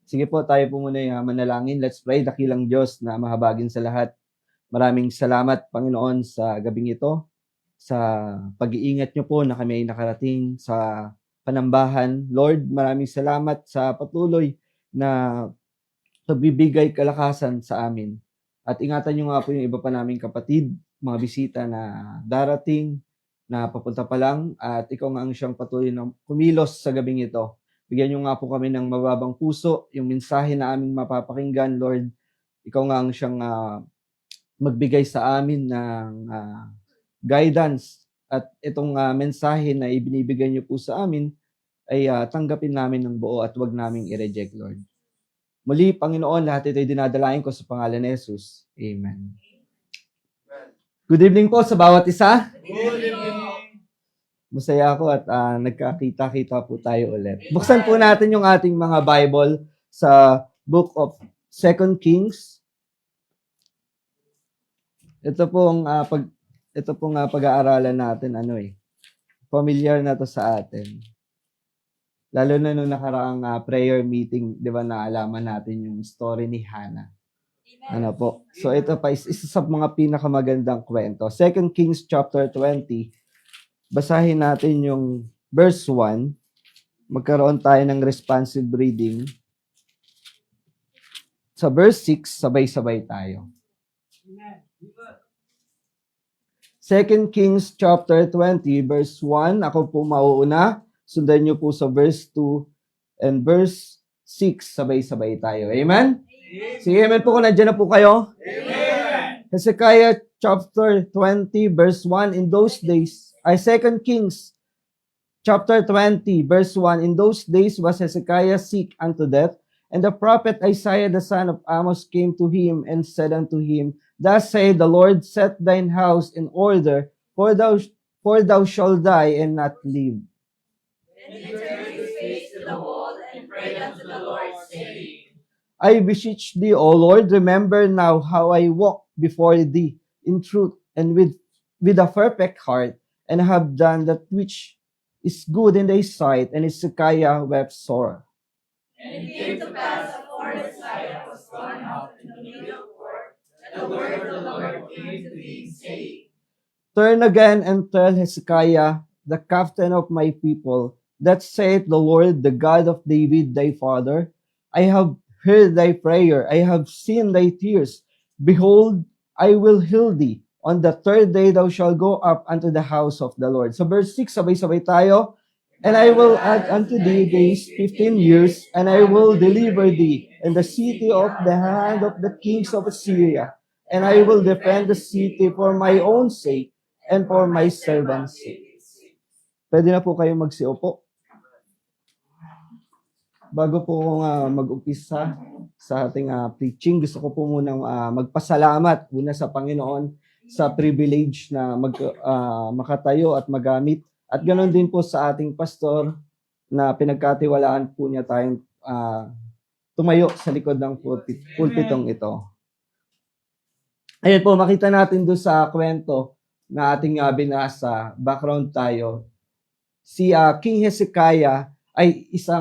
Sige po, tayo po muna yung manalangin. Let's pray. Dakilang Diyos na mahabagin sa lahat. Maraming salamat, Panginoon, sa gabing ito, sa pag-iingat niyo po na kami ay nakarating sa panambahan. Lord, maraming salamat sa patuloy na pagbibigay kalakasan sa amin. At ingatan niyo nga po yung iba pa naming kapatid, mga bisita na darating, na papunta pa lang, at ikaw nga ang siyang patuloy na kumilos sa gabing ito. Bigyan niyo nga po kami ng mababang puso, yung mensahe na aming mapapakinggan, Lord. Ikaw nga ang siyang magbigay sa amin ng guidance. At itong mensahe na ibinibigay niyo po sa amin ay tanggapin namin ng buo at wag naming i-reject, Lord. Muli, Panginoon, lahat ito ay dinadalain ko sa pangalan ni Jesus. Amen. Good evening po sa bawat isa. Good evening. Masaya ako at nagkakita-kita po tayo ulit. Buksan po natin yung ating mga Bible sa Book of 2 Kings. Ito pong pag-aaralan natin, familiar na to sa atin. Lalo na nung nakaraang prayer meeting, di ba, naalaman natin yung story ni Hannah. Ano po? So ito pa is isa sa mga pinakamagandang kwento. 2 Kings chapter 20. Basahin natin yung verse 1. Magkaroon tayo ng responsive reading. Sa verse 6, sabay-sabay tayo. 2 Kings chapter 20, verse 1. Ako po mauuna. Sundan niyo po sa verse 2 and verse 6. Sabay-sabay tayo. Amen? Sige, amen po kung nandiyan na po kayo. Amen. Hezekiah chapter 20, verse 1. In those days, 2 Kings chapter 20, verse 1. In those days was Hezekiah sick unto death, and the prophet Isaiah the son of Amos came to him and said unto him, Thus saith the Lord, set thine house in order, for thou shalt die and not live. And he turned his face to the wall and prayed unto the Lord, saying, I beseech thee, O Lord, remember now how I walked before thee in truth and with a perfect heart, and have done that which is good in thy sight. And Hezekiah wept sore. And it came to pass, afore Hezekiah was gone out in the middle court, that the word of the Lord came to him, saying, Turn again and tell Hezekiah, the captain of my people, that saith the Lord, the God of David thy father, I have heard thy prayer, I have seen thy tears. Behold, I will heal thee. On the third day thou shalt go up unto the house of the Lord. So verse 6, sabay-sabay tayo. And I will add unto thee days 15 years, and I will deliver thee in the city of the hand of the kings of Assyria. And I will defend the city for my own sake and for my servant's sake. Pwede na po kayo magsiupo. Bago po mag-umpisa sa ating preaching, gusto ko po munang magpasalamat muna sa Panginoon sa privilege na makatayo at magamit. At ganoon din po sa ating pastor na pinagkatiwalaan po niya tayong tumayo sa likod ng pulpitong ito. Ayan po, makita natin doon sa kwento na ating binasa, background tayo. Si King Hezekiah ay isa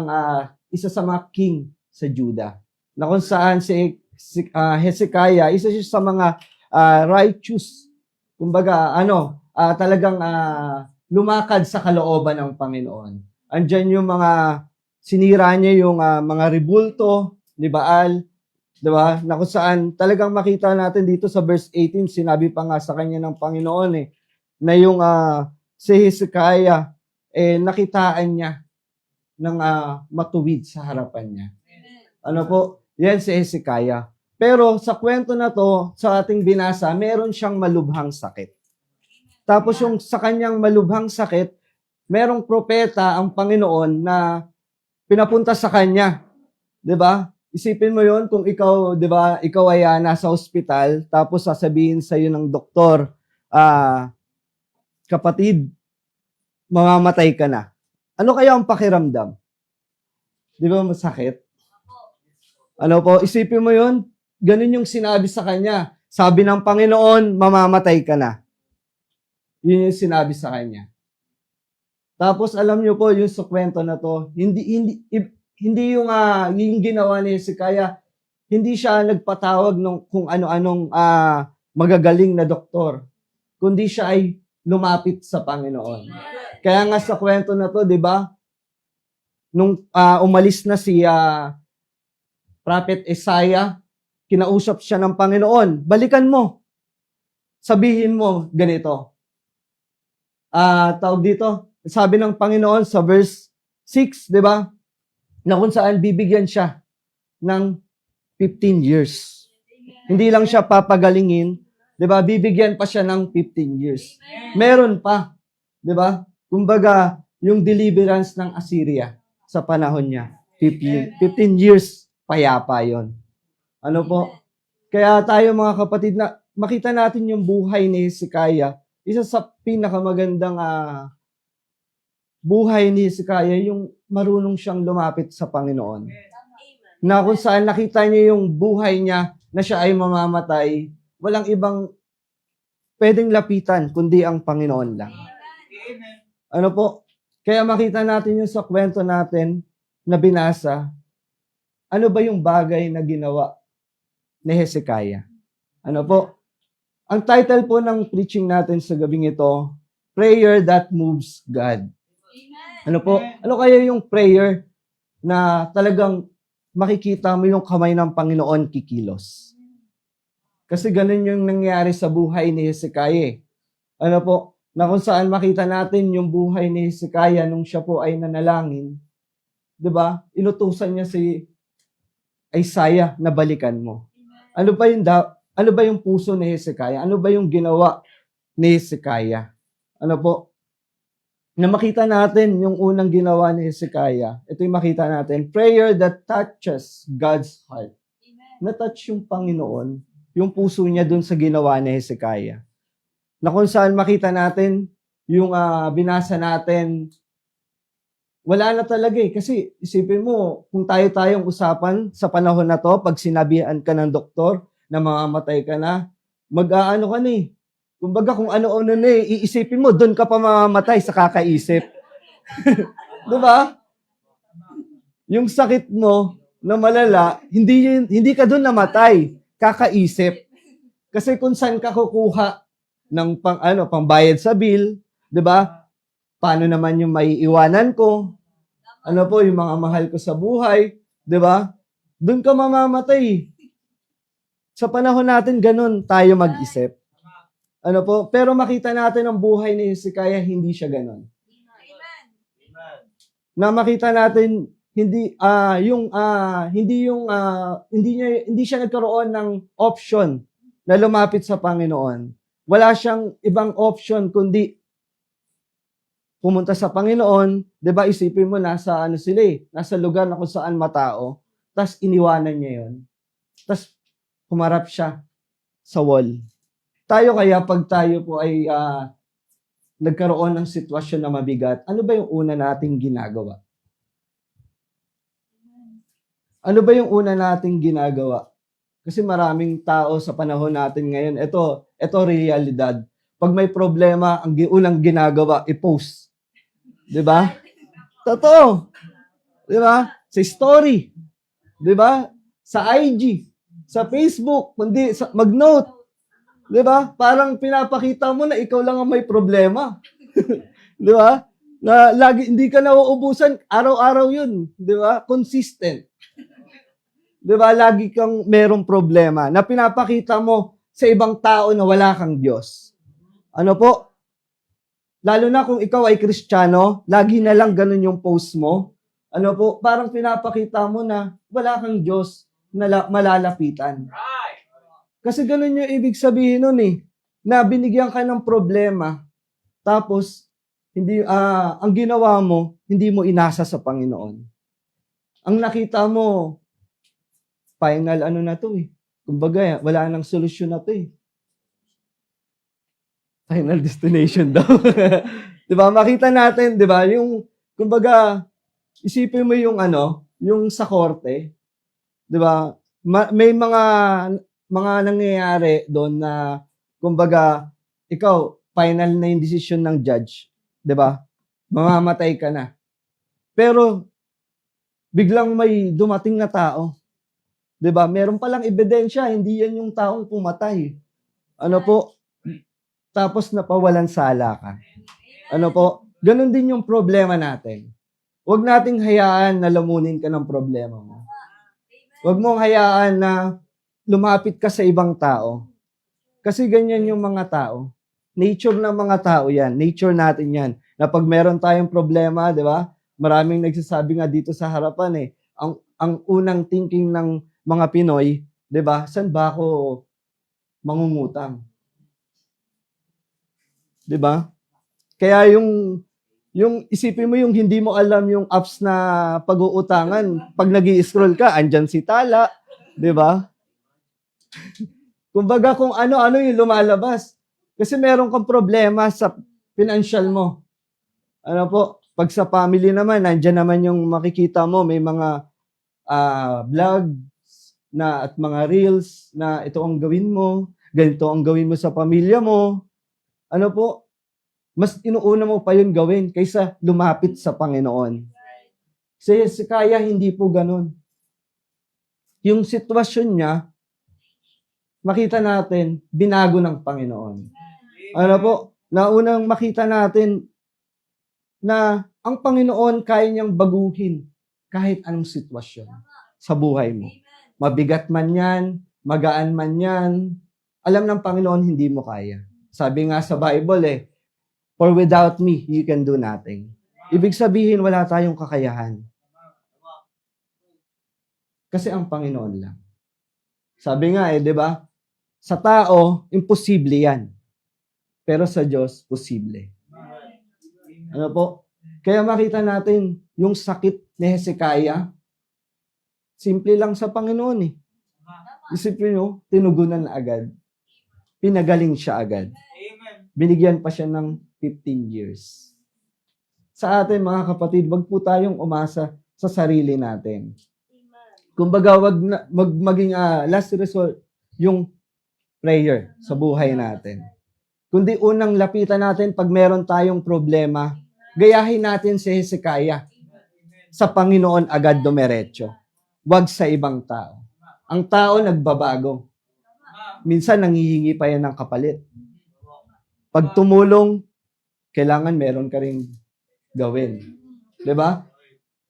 sa mga king sa Judah. Na kung saan si Hezekiah, isa siya sa mga righteous, kumbaga, talagang lumakad sa kalooban ng Panginoon. Andyan yung mga, sinira niya yung mga rebulto ni Baal, di ba? Na kung saan talagang makita natin dito sa verse 18, sinabi pa nga sa kanya ng Panginoon na yung si Hezekiah, nakitaan niya ng matuwid sa harapan niya. Ano po? Yan si Hezekiah. Pero sa kwento na to, sa ating binasa, meron siyang malubhang sakit. Tapos yung sa kanyang malubhang sakit, merong propeta ang Panginoon na pinapunta sa kanya. 'Di ba? Isipin mo 'yon kung ikaw, 'di ba, ikaw ay nasa ospital, tapos sasabihin sa iyo ng doktor, kapatid, mamamatay ka na. Ano kaya ang pakiramdam? 'Di ba masakit? Ano po, isipin mo 'yon, ganun yung sinabi sa kanya. Sabi ng Panginoon, mamamatay ka na. Yun yung sinabi sa kanya. Tapos alam niyo po, yung sa kwento na to, hindi yung ginawa ni Hezekiah, hindi siya nagpatawag ng kung ano-anong magagaling na doktor, kundi siya ay lumapit sa Panginoon. Kaya nga sa kwento na to, 'di ba? Nung umalis na si Prophet Isaiah, kinausap siya ng Panginoon, balikan mo. Sabihin mo ganito. Tawag dito, sabi ng Panginoon sa verse 6, 'di ba? Na kung saan bibigyan siya ng 15 years. Hindi lang siya papagalingin, 'di ba? Bibigyan pa siya ng 15 years. Meron pa, 'di ba? Kumbaga, yung deliverance ng Assyria sa panahon niya, 15 years payapa 'yon. Ano po? Kaya tayo mga kapatid, na makita natin yung buhay ni Hezekiah, isa sa pinakamagandang buhay ni Hezekiah, yung marunong siyang lumapit sa Panginoon. Na kung saan nakita niya yung buhay niya na siya ay mamamatay, walang ibang pwedeng lapitan kundi ang Panginoon lang. Ano po? Kaya makita natin yung sa kwento natin na binasa, ano ba yung bagay na ginawa ni Hezekiah? Ano po? Ang title po ng preaching natin sa gabing ito, Prayer That Moves God. Ano po? Ano kaya yung prayer na talagang makikita mo yung kamay ng Panginoon kikilos? Kasi ganun yung nangyari sa buhay ni Hezekiah. Ano po? Na kung saan makita natin yung buhay ni Hezekiah nung siya po ay nanalangin. 'Di ba? Inutusan niya si Isaiah na balikan mo. Ano ba yung puso ni Hezekiah? Ano ba yung ginawa ni Hezekiah? Ano po? Na makita natin yung unang ginawa ni Hezekiah. Ito yung makita natin. Prayer that touches God's heart. Na-touch yung Panginoon, yung puso niya dun sa ginawa ni Hezekiah. Na kung saan makita natin yung binasa natin, wala na talaga eh. Kasi isipin mo, kung tayo-tayong usapan sa panahon na to, pag sinabihan ka ng doktor na mamamatay ka na, mag-aano ka na eh. Kumbaga kung ano-ano na eh, iisipin mo, doon ka pa mamamatay sa kakaisip. Diba? Yung sakit mo na malala, hindi ka doon namatay, kakaisip. Kasi kung saan ka kukuha ng pangbayad sa bill, 'di ba? Paano naman yung maiiwanan ko? Ano po yung mga mahal ko sa buhay, 'di ba? Doon ka mamamatay. Sa panahon natin ganun tayo mag-isip. Ano po? Pero makita natin ang buhay ni Hezekiah, hindi siya ganun. Na makita natin hindi siya nagkaroon ng option na lumapit sa Panginoon. Wala siyang ibang option kundi pumunta sa Panginoon. 'Di ba? Isipin mo nasa nasa lugar na kung saan matao, tas iniwanan niya 'yon. Tas humarap siya sa wall. Tayo kaya pag tayo po ay nagkaroon ng sitwasyon na mabigat, ano ba yung una nating ginagawa? Ano ba yung una nating ginagawa? Kasi maraming tao sa panahon natin ngayon, ito realidad. Pag may problema, ang unang ginagawa, i-post. 'Di ba? Totoo. 'Di ba? Sa story. 'Di ba? Sa IG, sa Facebook, mag-note. 'Di ba? Parang pinapakita mo na ikaw lang ang may problema. 'Di ba? Na lagi hindi ka nauubusan, araw-araw 'yun, 'di ba? Consistent. 'Di ba? Lagi kang merong problema na pinapakita mo sa ibang tao na wala kang Diyos. Ano po? Lalo na kung ikaw ay Kristiyano, lagi na lang ganun yung post mo. Ano po? Parang pinapakita mo na wala kang Diyos na malalapitan. Kasi ganun yung ibig sabihin nun eh, na binigyan ka ng problema, tapos ang ginawa mo, hindi mo inasa sa Panginoon. Ang nakita mo, final na to eh. Kumbaga, wala nang solusyon na to eh. Final destination daw. 'Di ba? Makita natin, 'di ba? Yung kumbaga, isipin mo yung yung sa korte, 'di ba? May mga nangyayari doon na kumbaga ikaw final na yung decision ng judge, 'di ba? Mamamatay ka na. Pero biglang may dumating na tao. 'Di ba? Meron palang ebidensya, hindi yan yung taong pumatay. Ano po? Tapos napawalan sala ka. Ano po? Ganon din yung problema natin. Huwag nating hayaan na lamunin ka ng problema mo. Huwag mong hayaan na lumapit ka sa ibang tao. Kasi ganyan yung mga tao. Nature ng mga tao yan. Nature natin yan. Na pag meron tayong problema, di ba? Maraming nagsasabi nga dito sa harapan ang unang thinking ng mga Pinoy, di ba? Saan ba ako mangungutang? Di ba? Kaya yung isipin mo yung hindi mo alam yung apps na pag-uutangan, pag nag-i-scroll ka, andyan si Tala, di ba? Kumbaga kung ano-ano yung lumalabas. Kasi meron kang problema sa financial mo. Ano po? Pag sa family naman, nandyan naman yung makikita mo, may mga vlog na at mga reels na ito ang gawin mo, ganito ang gawin mo sa pamilya mo. Ano po? Mas inuuna mo pa yun gawin kaysa lumapit sa Panginoon. Si Hezekiah hindi po ganun. Yung sitwasyon niya, makita natin, binago ng Panginoon. Ano po? Naunang makita natin na ang Panginoon kaya niyang baguhin kahit anong sitwasyon sa buhay mo. Mabigat man yan, magaan man yan, alam ng Panginoon hindi mo kaya. Sabi nga sa Bible for without me, you can do nothing. Ibig sabihin, wala tayong kakayahan. Kasi ang Panginoon lang. Sabi nga di ba? Sa tao, imposible yan. Pero sa Diyos, posible. Ano po? Kaya makita natin yung sakit ni Hezekiah, simple lang sa Panginoon Isipin nyo, tinugunan na agad. Pinagaling siya agad. Binigyan pa siya ng 15 years. Sa atin, mga kapatid, wag po tayong umasa sa sarili natin. Kumbaga, wag maging last resort yung prayer sa buhay natin. Kundi unang lapitan natin pag meron tayong problema, gayahin natin si Hezekiah. Sa Panginoon agad dumiretso. Wag sa ibang tao. Ang tao nagbabago. Minsan nanghihingi pa yan ng kapalit. Pag tumulong, kailangan meron ka ring gawin. 'Di ba?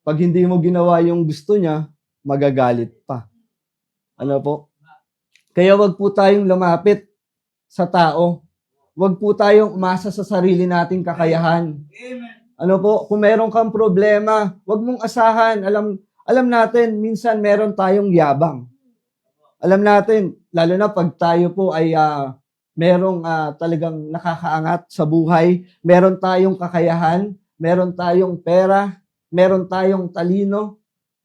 Pag hindi mo ginawa yung gusto niya, magagalit pa. Ano po? Kaya wag po tayong lumapit sa tao. Wag po tayong umasa sa sarili nating kakayahan. Ano po? Kung meron kang problema, wag mong asahan. Alam natin, minsan meron tayong yabang. Alam natin, lalo na pag tayo po ay merong talagang nakakaangat sa buhay, meron tayong kakayahan, meron tayong pera, meron tayong talino,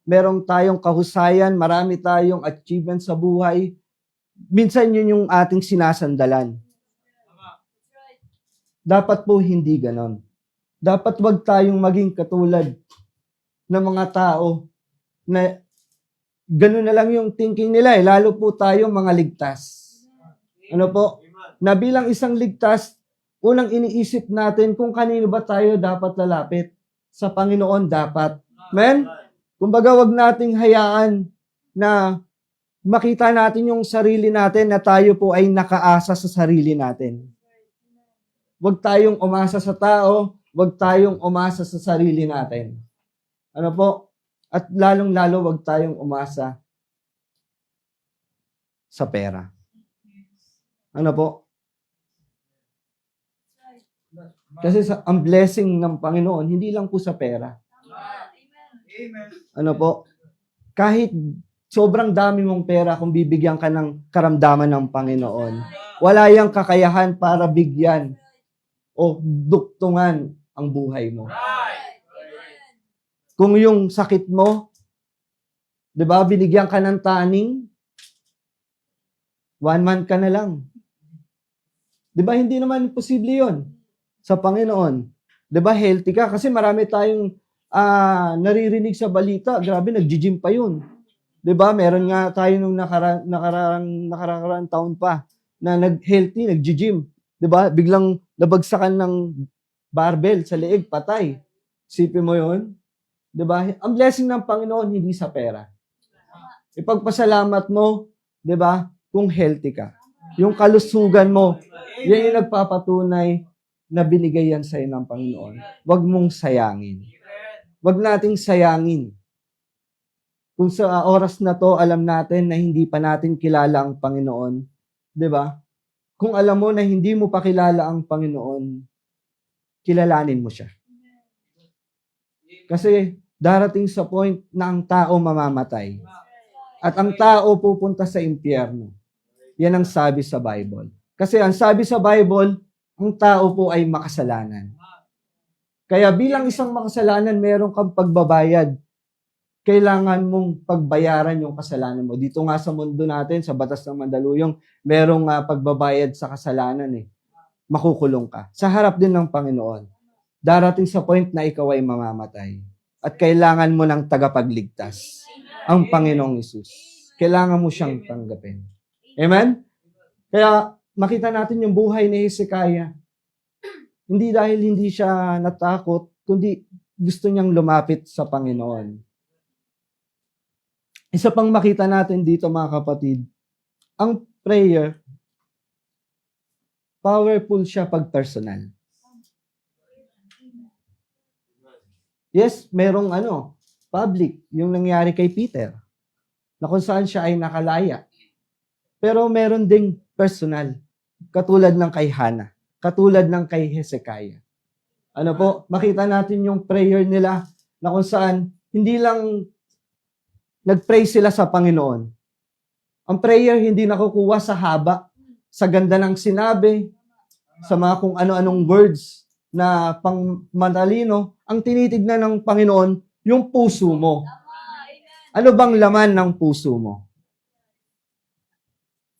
meron tayong kahusayan, marami tayong achievement sa buhay. Minsan yun yung ating sinasandalan. Dapat po hindi ganon. Dapat wag tayong maging katulad ng mga tao na ganun na lang yung thinking nila lalo po tayo mga ligtas. Ano po? Na bilang isang ligtas, unang iniisip natin kung kanino ba tayo dapat lalapit. Sa Panginoon dapat. Amen? Kumbaga wag nating hayaan na makita natin yung sarili natin na tayo po ay nakaasa sa sarili natin. Wag tayong umasa sa tao, wag tayong umasa sa sarili natin. Ano po? At lalong-lalo wag tayong umasa sa pera. Ano po? Kasi ang blessing ng Panginoon, hindi lang po sa pera. Ano po? Kahit sobrang dami mong pera kung bibigyan ka ng karamdaman ng Panginoon, wala yang kakayahan para bigyan o duktungan ang buhay mo. Kung yung sakit mo, 'di ba, binigyan ka ng taning, 1 month ka na lang. 'Di ba, hindi naman posible 'yon sa Panginoon. 'Di ba, healthy ka kasi marami tayong naririnig sa balita, grabe nagji-gym pa 'yun. 'Di ba? Meron nga tayo nung nakarang taon pa na nag-healthy, nagji-gym. 'Di ba? Biglang nabagsakan ng barbell sa leeg, patay. Sipin mo 'yon? 'Di ba? Ang blessing ng Panginoon hindi sa pera. Ipagpasalamat mo, 'di ba? Kung healthy ka. Yung kalusugan mo, yan yung nagpapatunay na binigay yan sa'yo ng Panginoon. Huwag mong sayangin. Huwag nating sayangin. Kung sa oras na to, alam natin na hindi pa natin kilala ang Panginoon, 'di ba? Kung alam mo na hindi mo pa kilala ang Panginoon, kilalanin mo siya. Kasi darating sa point na ang tao mamamatay. At ang tao pupunta sa impyerno. Yan ang sabi sa Bible. Kasi ang sabi sa Bible, ang tao po ay makasalanan. Kaya bilang isang makasalanan, meron kang pagbabayad. Kailangan mong pagbayaran yung kasalanan mo. Dito nga sa mundo natin, sa batas ng Mandaluyong, merong pagbabayad sa kasalanan eh. Makukulong ka. Sa harap din ng Panginoon. Darating sa point na ikaw ay mamamatay. At kailangan mo ng tagapagligtas. Ang Panginoong Hesus. Kailangan mo siyang tanggapin. Amen? Kaya makita natin yung buhay ni Hezekiah. Hindi dahil hindi siya natakot, kundi gusto niyang lumapit sa Panginoon. Isa pang makita natin dito mga kapatid, ang prayer, powerful siya pag personal. Yes, merong public, yung nangyari kay Peter, na kung saan siya ay nakalaya. Pero meron ding personal, katulad ng kay Hannah, katulad ng kay Hezekiah. Makita natin yung prayer nila na kung saan hindi lang nag-pray sila sa Panginoon. Ang prayer hindi nakukuha sa haba, sa ganda ng sinabi, sa mga kung ano-anong words na pang matalino. Ang tinitignan ng Panginoon, yung puso mo. Ano bang laman ng puso mo?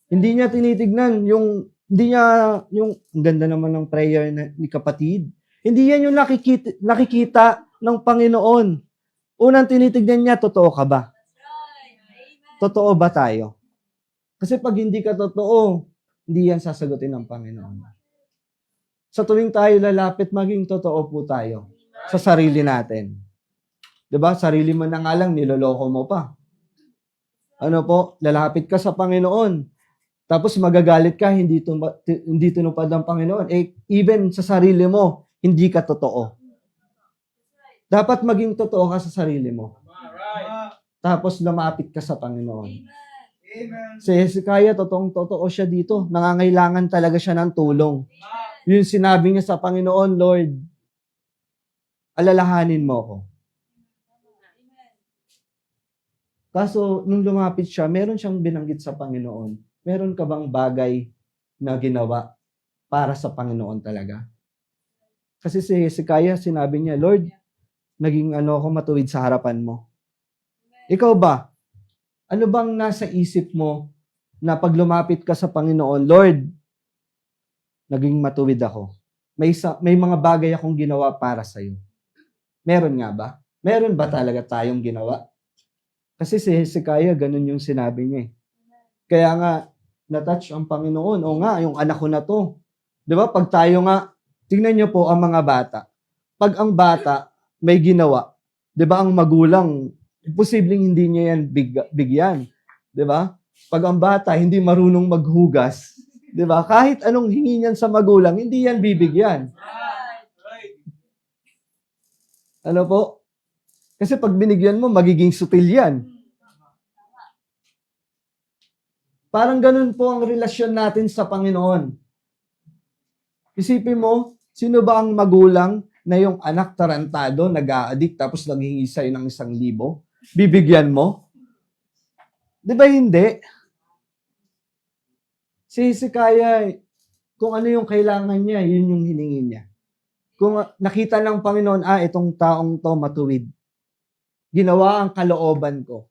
Hindi niya tinitignan yung ang ganda naman ng prayer ni kapatid. Hindi yan yung nakikita ng Panginoon. Unang tinitignan niya, totoo ka ba? Totoo ba tayo? Kasi pag hindi ka totoo, hindi yan sasagutin ng Panginoon. Sa tuwing tayo lalapit, maging totoo po tayo sa sarili natin. 'Di ba? Sarili mo na nga lang, niloloko mo pa. Lalapit ka sa Panginoon. Tapos magagalit ka, hindi tinupad ng Panginoon. Even sa sarili mo, hindi ka totoo. Dapat maging totoo ka sa sarili mo. Tapos lumapit ka sa Panginoon. Si Hezekiah, totoo siya dito. Nangangailangan talaga siya ng tulong. Yung sinabi niya sa Panginoon, Lord, alalahanin mo ako. Kaso, nung lumapit siya, meron siyang binanggit sa Panginoon. Meron ka bang bagay na ginawa para sa Panginoon talaga? Kasi si Hezekiah, sinabi niya, Lord, naging ako matuwid sa harapan mo. Ikaw ba? Ano bang nasa isip mo na pag lumapit ka sa Panginoon, Lord, naging matuwid ako. May mga bagay akong ginawa para sa iyo. Meron nga ba? Meron ba talaga tayong ginawa? Kasi si Hezekiah, ganun yung sinabi niya. Kaya nga, na-touch ang Panginoon. O nga, yung anak ko na to. Di ba? Pag tayo nga, tingnan niyo po ang mga bata. Pag ang bata may ginawa, di ba ang magulang, posibleng hindi niya yan bigyan. Di ba? Pag ang bata hindi marunong maghugas, di ba? Kahit anong hingi niyan sa magulang, hindi yan bibigyan. Ano po? Kasi pag binigyan mo, magiging sutil yan. Parang ganun po ang relasyon natin sa Panginoon. Isipin mo, sino ba ang magulang na yung anak tarantado, nag-a-addict, tapos naghingi sa'yo ng 1,000? Bibigyan mo? Di ba hindi? Si Hezekiah, kung ano yung kailangan niya, yun yung hiningi niya. Kung nakita ng Panginoon, itong taong to matuwid. Ginawa ang kalooban ko.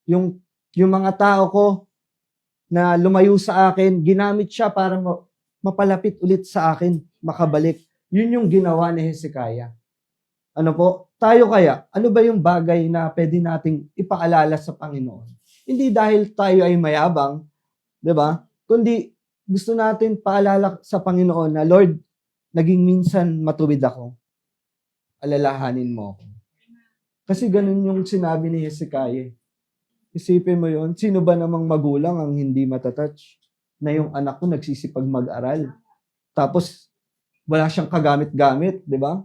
Yung mga tao ko na lumayo sa akin, ginamit siya para mapalapit ulit sa akin, makabalik. Yun yung ginawa ni Hezekiah. Ano po? Tayo kaya, ano ba yung bagay na pwede nating ipaalala sa Panginoon? Hindi dahil tayo ay mayabang, di ba? Kundi gusto natin paalala sa Panginoon na, Lord, naging minsan matuwid ako. Alalahanin mo ako. Kasi ganun yung sinabi ni Hezekiah. Isipin mo yun, sino ba namang magulang ang hindi matatouch na yung anak ko nagsisipag mag-aral? Tapos, wala siyang kagamit-gamit, di ba?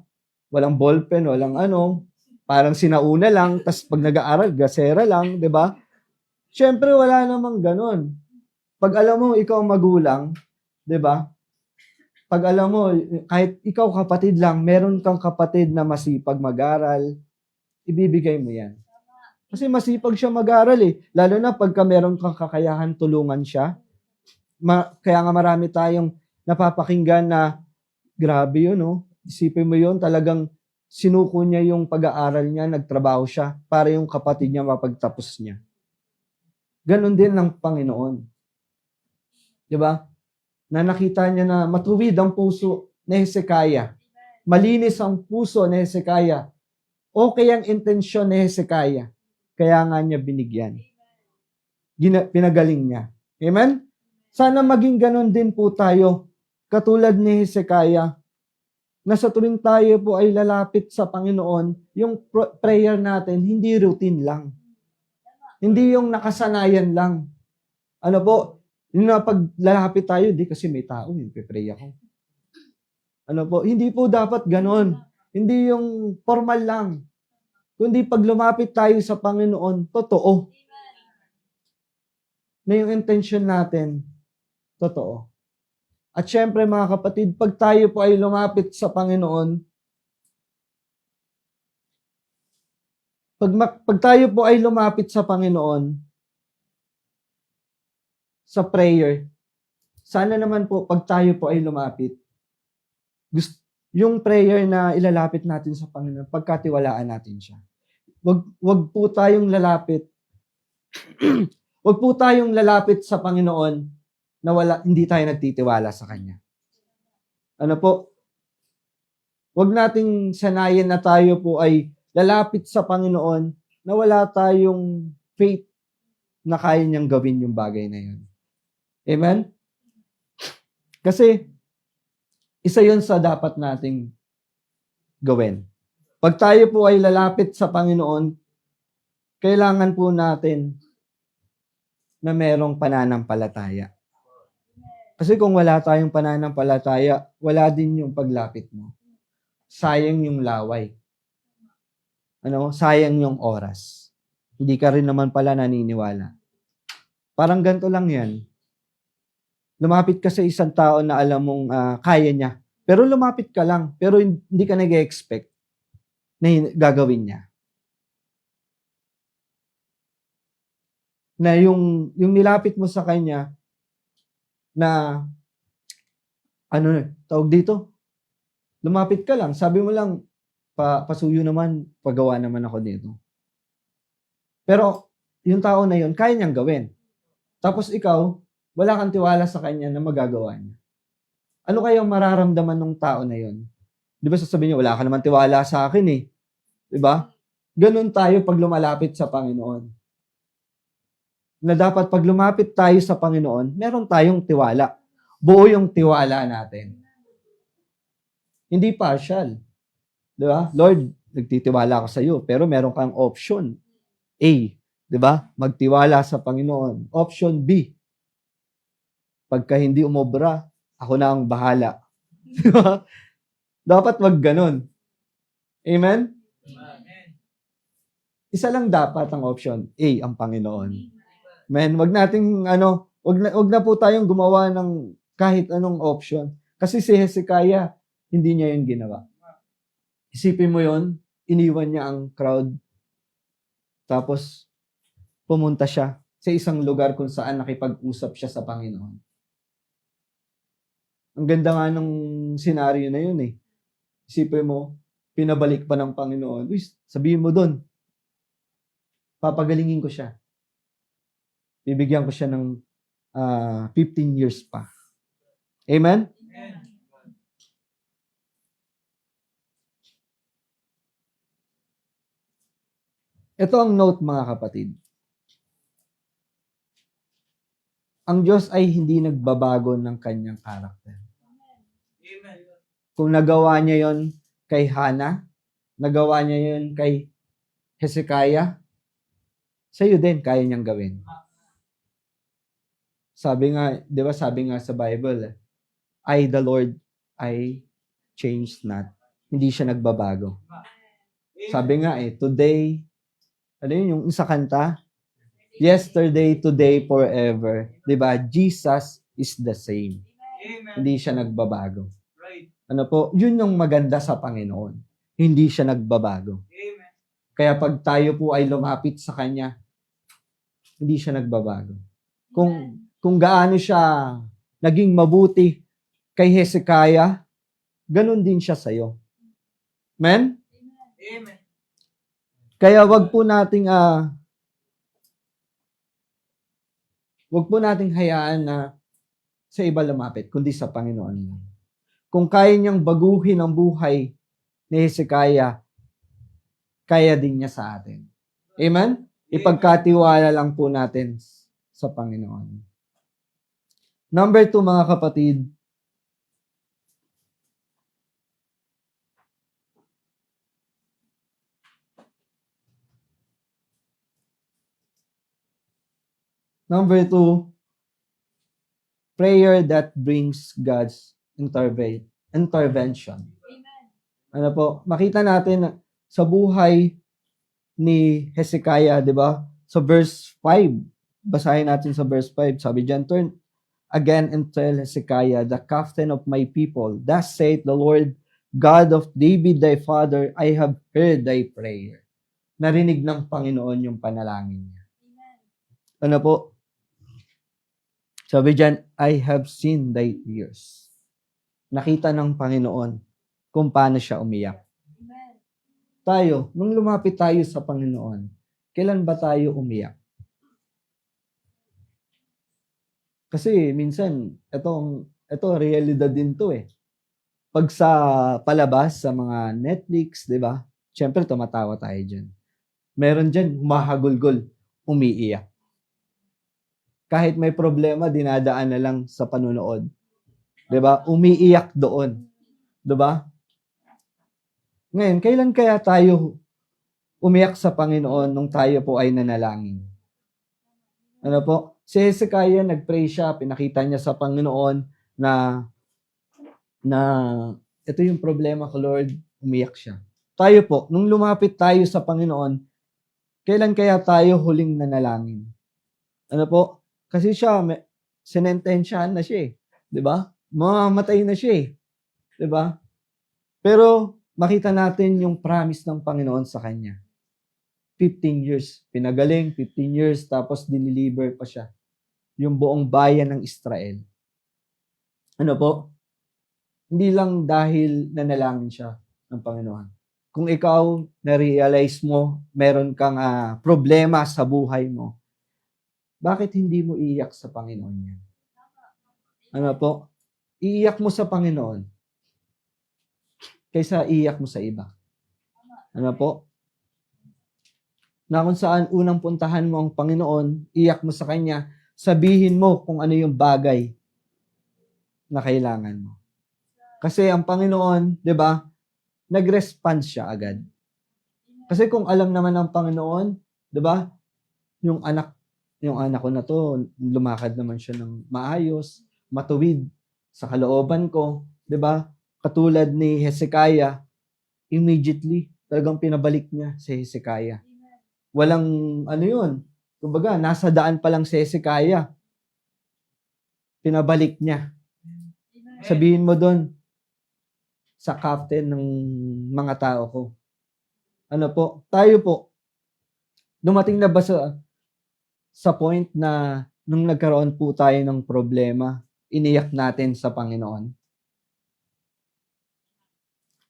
Walang ballpen, walang ano, parang sinauna lang, tas pag nag-aaral, gasera lang, di ba? Siyempre, wala namang ganun. Pag alam mo, ikaw ang magulang, di ba? Pag alam mo, kahit ikaw kapatid lang, meron kang kapatid na masipag mag-aral, ibibigay mo yan. Kasi masipag siya mag-aral eh. Lalo na pagka meron kang kakayahan, tulungan siya. Kaya nga marami tayong napapakinggan na grabe yun, no? Isipin mo yun, talagang sinuko niya yung pag-aaral niya, nagtrabaho siya para yung kapatid niya mapagtapos niya. Ganon din ng Panginoon. Di ba? Na nakita niya na matuwid ang puso ni Hezekiah. Malinis ang puso ni Hezekiah. Okay ang intensyon ni Hezekiah. Kaya nga niya binigyan. Pinagaling niya. Amen? Sana maging ganon din po tayo. Katulad ni Hezekiah, na sa tuwing tayo po ay lalapit sa Panginoon, yung prayer natin, hindi routine lang. Hindi yung nakasanayan lang. Ano po, yung na pag lalapit tayo, di kasi may tao, yung pipray ako. Ano po, hindi po dapat ganon. Hindi yung formal lang. Kundi pag lumapit tayo sa Panginoon, totoo. Na yung intention natin, totoo. At syempre mga kapatid, pag tayo po ay lumapit sa Panginoon, pag tayo po ay lumapit sa Panginoon, sa prayer, sana naman po pag tayo po ay lumapit, yung prayer na ilalapit natin sa Panginoon, pagkatiwalaan natin siya. Wag po tayong lalapit. Wag po tayong lalapit sa Panginoon na hindi tayo nagtitiwala sa Kanya. Ano po? Wag nating sanayin na tayo po ay lalapit sa Panginoon na wala tayong faith na kaya niyang gawin yung bagay na yun. Amen? Kasi, isa yun sa dapat nating gawin. Pag tayo po ay lalapit sa Panginoon, kailangan po natin na merong pananampalataya. Kasi kung wala tayong pananampalataya, wala din yung paglapit mo. Sayang yung laway. Sayang yung oras. Hindi ka rin naman pala naniniwala. Parang ganito lang yan. Lumapit ka sa isang tao na alam mong kaya niya. Pero lumapit ka lang. Pero hindi ka nag-expect na gagawin niya. Na yung nilapit mo sa kanya na tawag dito? Lumapit ka lang. Sabi mo lang, pasuyo naman, pagawa naman ako dito. Pero yung tao na yun, kaya niyang gawin. Tapos ikaw, wala kang tiwala sa kanya na magagawa niya. Ano kayang mararamdaman ng tao na yun? Di ba sasabihin niya, wala ka naman tiwala sa akin eh. Di ba? Ganun tayo pag lumalapit sa Panginoon. Na dapat pag lumapit tayo sa Panginoon, meron tayong tiwala. Buo yung tiwala natin. Hindi partial. Di ba? Lord, nagtitiwala ako sa iyo, pero meron kang option. A, di ba? Magtiwala sa Panginoon. Option B, pagka hindi umobra, ako na ang bahala. Di ba? Dapat wag ganun. Amen? Isa lang dapat ang option. A, ang Panginoon. Amen? Wag nating, wag na po tayong gumawa ng kahit anong option. Kasi si Hezekiah, hindi niya yun ginawa. Isipin mo yun, iniwan niya ang crowd. Tapos, pumunta siya sa isang lugar kung saan nakipag-usap siya sa Panginoon. Ang ganda nga ng senaryo na yun eh. Isipin mo, pinabalik pa ng Panginoon. Uy, sabihin mo doon, papagalingin ko siya. Bibigyan ko siya ng 15 years pa. Amen? Amen. Ito ang note mga kapatid. Ang Diyos ay hindi nagbabago ng kanyang karakter. Amen. Kung nagawa niya yon kay Hannah, nagawa niya yon kay Hezekiah, sa'yo din kaya niyang gawin. Sabi nga, di ba sabi nga sa Bible, I, the Lord, I change not. Hindi siya nagbabago. Sabi nga today, ano yun, yung isa kanta? Yesterday, today, forever. Di ba? Jesus is the same. Hindi siya nagbabago. Ano po? Yun yung maganda sa Panginoon. Hindi siya nagbabago. Kaya pag tayo po ay lumapit sa Kanya, hindi siya nagbabago. Kung gaano siya naging mabuti kay Hezekiah, ganun din siya sa'yo. Amen? Amen. Kaya wag po nating hayaan na sa iba lumapit, kundi sa Panginoon lang. Kung kaya niyang baguhin ang buhay ni Hezekiah, kaya din niya sa atin. Amen? Ipagkatiwala lang po natin sa Panginoon. Number 2, mga kapatid, prayer that brings God's intervention. Ano po, makita natin sa buhay ni Hezekiah, di ba? Sa verse 5, basahin natin sa verse 5, sabi diyan, turn again and tell Hezekiah, the captain of my people, thus saith the Lord, God of David thy father, I have heard thy prayer. Narinig ng Panginoon yung panalangin niya. Ano po? Sabi diyan, I have seen thy tears. Nakita ng Panginoon kung paano siya umiyak. Tayo, nung lumapit tayo sa Panginoon, kailan ba tayo umiyak? Kasi minsan, ito realidad din to Pag sa palabas, sa mga Netflix, di ba? Siyempre, tumatawa tayo dyan. Meron dyan, humahagulgol, umiiyak. Kahit may problema, dinadaan na lang sa panunood. Di ba? Umiiyak doon. Di ba? Ngayon, kailan kaya tayo umiyak sa Panginoon nung tayo po ay nanalangin? Ano po? Si Hezekiah, nag-pray siya, pinakita niya sa Panginoon na ito yung problema ko, Lord, umiyak siya. Tayo po, nung lumapit tayo sa Panginoon, kailan kaya tayo huling nanalangin? Ano po? Kasi siya, sinentensyahan na siya Di ba? Mamamatay na siya Di ba? Pero, makita natin yung promise ng Panginoon sa kanya. 15 years. Pinagaling, 15 years, tapos diniliver pa siya. Yung buong bayan ng Israel. Ano po? Hindi lang dahil nanalangin siya ng Panginoon. Kung ikaw, na-realize mo, meron kang problema sa buhay mo, bakit hindi mo iiyak sa Panginoon yan? Ano po? Iiyak mo sa Panginoon kaysa iiyak mo sa iba. Ano po? Na kung saan unang puntahan mo ang Panginoon, iyak mo sa Kanya, sabihin mo kung ano yung bagay na kailangan mo. Kasi ang Panginoon, di ba, nag-response siya agad. Kasi kung alam naman ng Panginoon, di ba, yung anak ko na to, lumakad naman siya ng maayos, matuwid sa kalooban ko, di ba? Katulad ni Hezekiah, immediately, talagang pinabalik niya si Hezekiah. Walang, kumbaga, nasa daan pa lang si Hezekiah. Pinabalik niya. Sabihin mo doon, sa captain ng mga tao ko. Ano po? Tayo po, dumating na ba sa point na nung nagkaroon po tayo ng problema, iniyak natin sa Panginoon?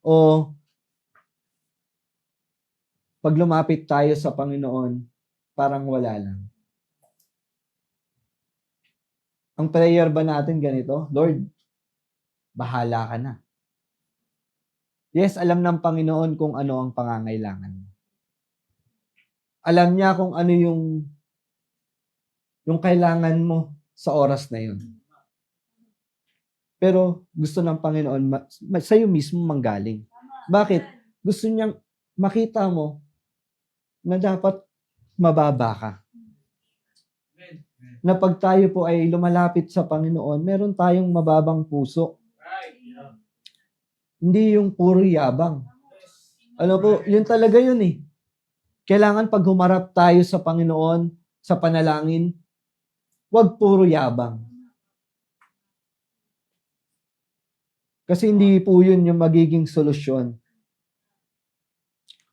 O pag lumapit tayo sa Panginoon, parang wala lang? Ang prayer ba natin ganito? Lord, bahala ka na. Yes, alam ng Panginoon kung ano ang pangangailangan mo. Alam niya kung ano yung kailangan mo sa oras na yun. Pero gusto ng Panginoon sa'yo mismo manggaling. Bakit? Gusto niyang makita mo na dapat mababa ka. Na pag tayo po ay lumalapit sa Panginoon, meron tayong mababang puso. Hindi yung puro yabang. Ano po, yun talaga yun eh. Kailangan pag humarap tayo sa Panginoon, sa panalangin, wag puro yabang. Kasi hindi po yun yung magiging solusyon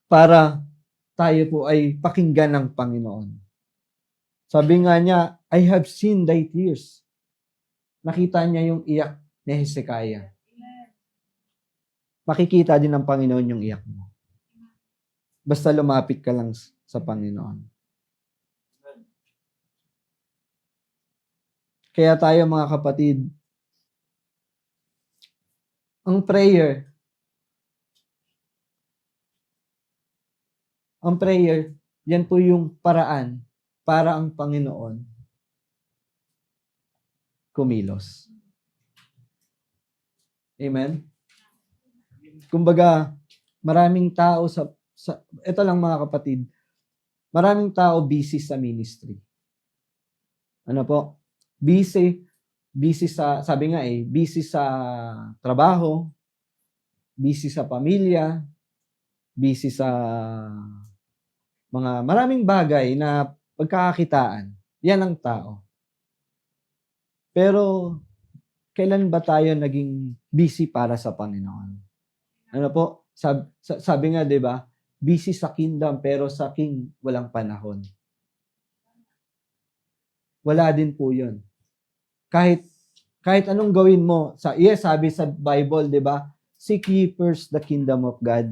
para tayo po ay pakinggan ng Panginoon. Sabi nga niya, I have seen thy tears. Nakita niya yung iyak ni Hezekiah. Makikita din ng Panginoon yung iyak mo. Basta lumapit ka lang sa Panginoon. Kaya tayo mga kapatid, ang prayer, yan po yung paraan para ang Panginoon kumilos. Amen? Kumbaga, maraming tao ito lang mga kapatid, maraming tao busy sa ministry. Ano po? Busy sa, sabi nga busy sa trabaho, busy sa pamilya, busy sa mga maraming bagay na pagkakakitaan. Yan ang tao. Pero, kailan ba tayo naging busy para sa Panginoon? Ano po? Sabi nga, di ba? Busy sa kingdom, pero sa king walang panahon. Wala din po yun. Kahit anong gawin mo, sabi sa Bible, di ba? Seek ye first the kingdom of God.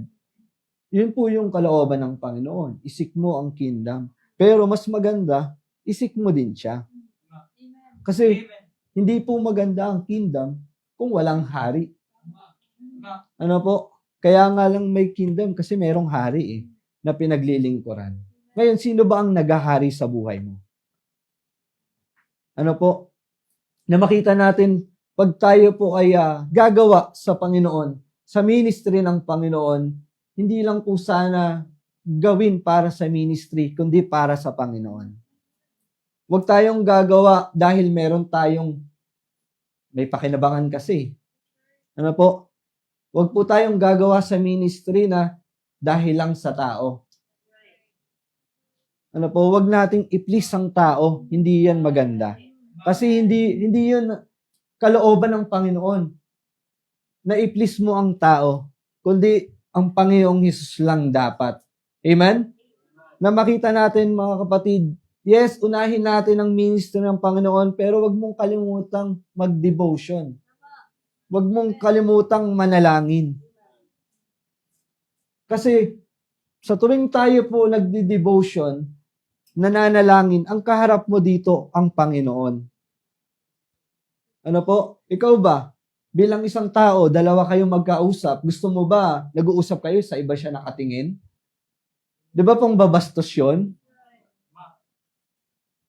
Yun po yung kalooban ng Panginoon. Isik mo ang kingdom. Pero mas maganda, isik mo din siya. Kasi, hindi po maganda ang kingdom kung walang hari. Ano po? Kaya nga lang may kingdom kasi merong hari na pinaglilingkuran. Ngayon, sino ba ang naghahari sa buhay mo? Ano po? Na makita natin, pag tayo po ay gagawa sa Panginoon, sa ministry ng Panginoon, hindi lang po sana gawin para sa ministry, kundi para sa Panginoon. Huwag tayong gagawa dahil meron tayong may pakinabangan kasi. Ano po? Huwag po tayong gagawa sa ministry na dahil lang sa tao. Ano po? Huwag nating i-please ang tao. Hindi yan maganda. Kasi hindi yun kalooban ng Panginoon na i-please mo ang tao, kundi ang Panginoong Hesus lang dapat. Amen? Na makita natin mga kapatid, yes, unahin natin ang ministry ng Panginoon, pero wag mong kalimutang mag-devotion. Wag mong kalimutang manalangin. Kasi sa tuwing tayo po nagdi-devotion, nananalangin, ang kaharap mo dito ang Panginoon. Ano po? Ikaw ba? Bilang isang tao, dalawa kayong magkausap, gusto mo ba nag-uusap kayo sa iba siya nakatingin? Di ba pong babastos yun?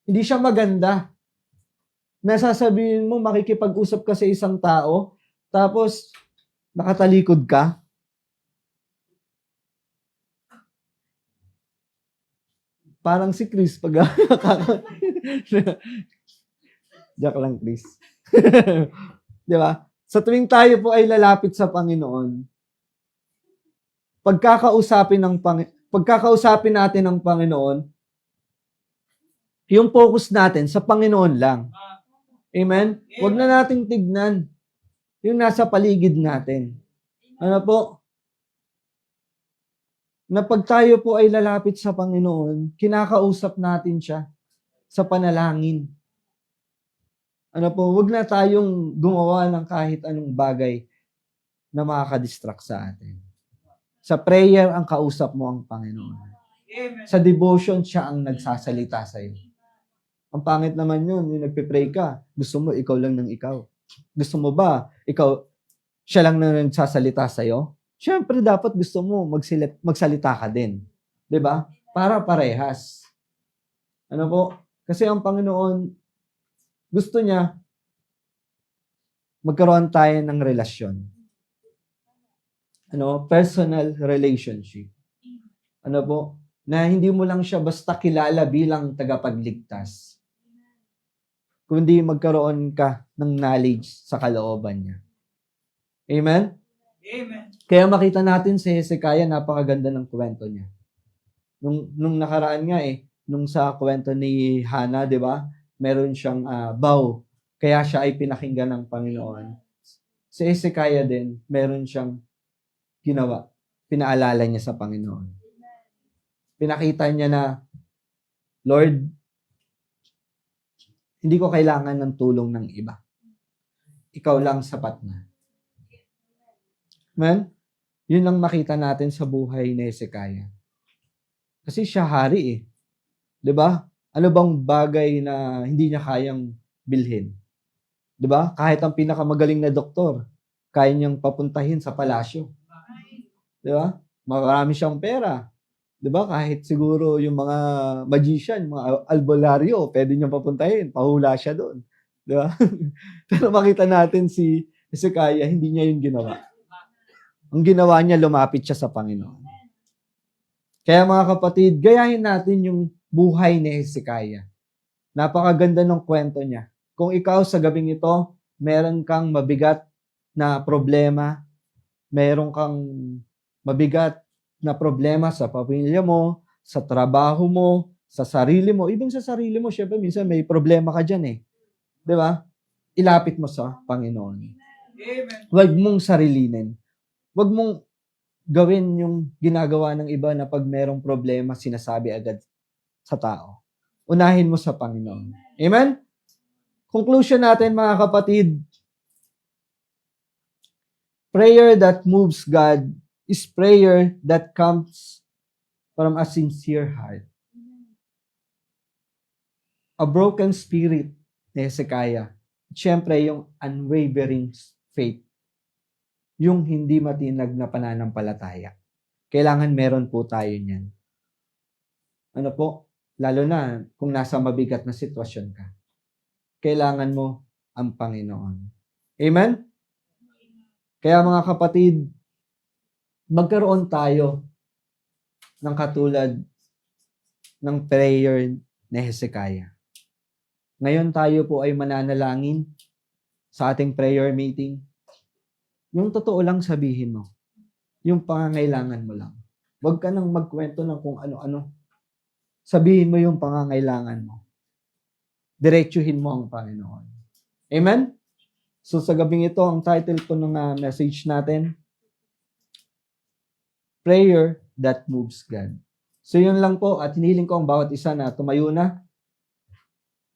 Hindi siya maganda. Nasasabihin mo, makikipag-usap ka sa isang tao, tapos nakatalikod ka. Parang si Chris pag joke lang, Chris. Di ba? Sa tuwing tayo po ay lalapit sa Panginoon, pagkakausapin natin ng Panginoon, yung focus natin sa Panginoon lang. Amen? Huwag na nating tignan yung nasa paligid natin. Ano po? Na pag tayo po ay lalapit sa Panginoon, kinakausap natin siya sa panalangin. Ano po, wag na tayong gumawa ng kahit anong bagay na makakadistract sa atin. Sa prayer, ang kausap mo ang Panginoon. Sa devotion, siya ang nagsasalita sa iyo. Ang pangit naman yun, yung nagpe-pray ka, gusto mo, ikaw lang ng ikaw. Gusto mo ba, siya lang na nagsasalita sa iyo? Siyempre, dapat gusto mo magsalita ka din. 'Di ba? Para parehas. Ano po? Kasi ang Panginoon, gusto niya magkaroon tayo ng relasyon. Personal relationship. Ano po? na hindi mo lang siya basta kilala bilang tagapagligtas, kundi magkaroon ka ng knowledge sa kalooban niya. Amen? Amen. Kaya makita natin si Hezekiah, napakaganda ng kwento niya. Nung nakaraan nga nung sa kwento ni Hannah, di ba? Meron siyang vow. Kaya siya ay pinakinggan ng Panginoon. Si Hezekiah din, meron siyang ginawa. Pinaalala niya sa Panginoon. Pinakita niya na, Lord, hindi ko kailangan ng tulong ng iba. Ikaw lang sapat na. Amen? Yun ang makita natin sa buhay ni Hezekiah. Kasi siya hari 'Di ba? Ano bang bagay na hindi niya kayang bilhin? 'Di ba? Kahit ang pinakamagaling na doktor, kaya niyang papuntahin sa palasyo. 'Di ba? Marami siyang pera. 'Di ba? Kahit siguro yung mga magician, mga albularyo, pwede niyang papuntahin, pahula siya doon. 'Di ba? Pero makita natin si Hezekiah, hindi niya yun ginawa. Ang ginawa niya, lumapit siya sa Panginoon. Kaya mga kapatid, gayahin natin yung buhay ni Hezekiah. Napakaganda ng kwento niya. Kung ikaw sa gabing ito, meron kang mabigat na problema, meron kang mabigat na problema sa pamilya mo, sa trabaho mo, sa sarili mo, even sa sarili mo, syempre minsan may problema ka dyan 'Di ba? Ilapit mo sa Panginoon. Amen. Huwag mong sarilinin. Huwag mong gawin yung ginagawa ng iba na pag merong problema, sinasabi agad sa tao. Unahin mo sa Panginoon. Amen? Conclusion natin mga kapatid, prayer that moves God is prayer that comes from a sincere heart. A broken spirit ni Hezekiah. Siyempre, yung unwavering faith. Yung hindi matinag na pananampalataya. Kailangan meron po tayo niyan. Ano po? Lalo na kung nasa mabigat na sitwasyon ka. Kailangan mo ang Panginoon. Amen? Kaya mga kapatid, magkaroon tayo ng katulad ng prayer ni Hezekiah. Ngayon tayo po ay mananalangin sa ating prayer meeting. Yung totoo lang sabihin mo. Yung pangangailangan mo lang. Huwag ka nang magkwento ng kung ano-ano. Sabihin mo yung pangangailangan mo. Diretsuhin mo ang Panginoon. Amen? So sa gabing ito, ang title po ng message natin, Prayer that Moves God. So yun lang po, at hinihiling ko ang bawat isa na tumayo na.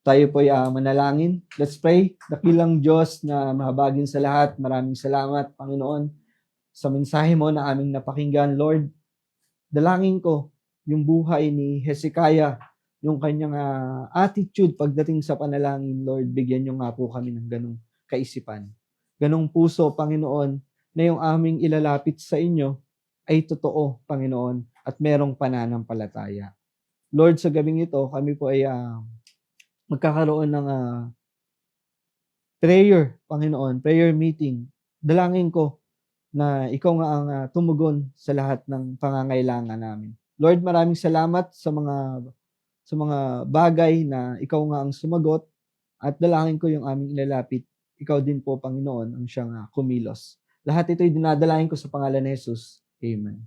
Tayo po ay manalangin. Let's pray. Dakilang Diyos na mahabagin sa lahat. Maraming salamat, Panginoon, sa mensahe mo na aming napakinggan. Lord, dalangin ko yung buhay ni Hezekiah, yung kanyang attitude pagdating sa panalangin. Lord, bigyan niyo nga po kami ng ganong kaisipan. Ganong puso, Panginoon, na yung aming ilalapit sa inyo ay totoo, Panginoon, at merong pananampalataya. Lord, sa gabing ito, kami po ay magkakaroon ng prayer, Panginoon, prayer meeting. Dalangin ko na ikaw nga ang tumugon sa lahat ng pangangailangan namin. Lord, maraming salamat sa mga bagay na ikaw nga ang sumagot at dalangin ko yung aming ilalapit. Ikaw din po, Panginoon, ang siyang kumilos. Lahat ito'y dinadalangin ko sa pangalan ni Jesus. Amen.